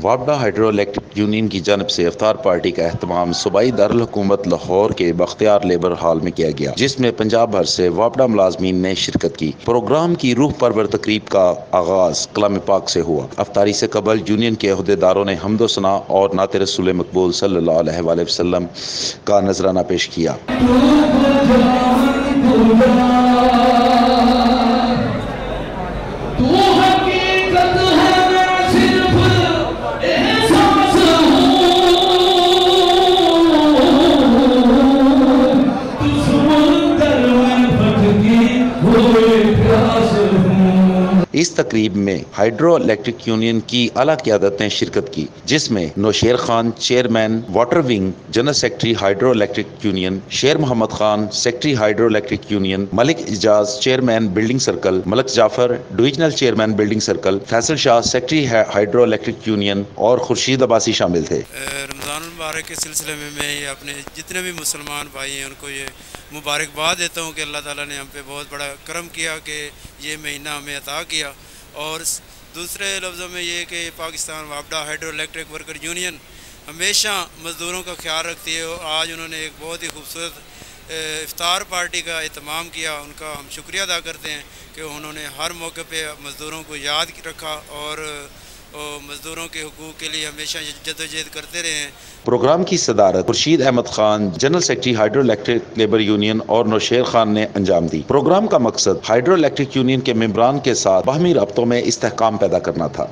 وابڈا hydro electric union کی جانب سے افطار پارٹی کا اہتمام صوبائی دارالحکومت لاہور کے بختیار لیبر ہال میں کیا گیا، جس میں پنجاب بھر سے وابڈا ملازمین نے شرکت کی۔ پروگرام کی روح پرور تقریب کا آغاز کلام پاک سے ہوا۔ افطاری سے قبل یونین کے عہدیداروں نے حمد و ثنا اور نعت رسول مقبول صلی اللہ علیہ وآلہ وسلم کا نذرانہ پیش کیا۔ اس تقریب میں ہائیڈرو الیکٹرک یونین کی اعلیٰ قیادت نے شرکت کی، جس میں Nosher Khan chairman water wing, general secretary hydro electric union Sher Muhammad Khan secretary hydro electric union, Malik Ejaz chairman building circle, Malik Jafar divisional chairman building circle, Faisal Shah secretary hydro electric union اور خورشید عباسی شامل تھے۔ رمضان المبارک کے سلسلے میں اپنے جتنے بھی مسلمان بھائی ہیں ان کو یہ مبارکباد دیتا ہوں کہ اللہ تعالیٰ نے ہم پہ بہت بڑا کرم کیا کہ یہ مہینہ ہمیں عطا کیا۔ اور دوسرے لفظوں میں یہ کہ پاکستان وابڈا ہائیڈرو الیکٹرک ورکر یونین ہمیشہ مزدوروں کا خیال رکھتی ہے، اور آج انہوں نے ایک بہت ہی خوبصورت افطار پارٹی کا اہتمام کیا۔ ان کا ہم شکریہ ادا کرتے ہیں کہ انہوں نے ہر موقع پہ مزدوروں کو یاد رکھا اور مزدوروں کے حقوق کے لیے ہمیشہ جدوجہد کرتے رہے ہیں۔ پروگرام کی صدارت Khurshid Ahmed Khan general secretary hydro electric labour union اور نوشیر خان نے انجام دی۔ پروگرام کا مقصد ہائیڈرو الیکٹرک یونین کے ممبران کے ساتھ باہمی رابطوں میں استحکام پیدا کرنا تھا۔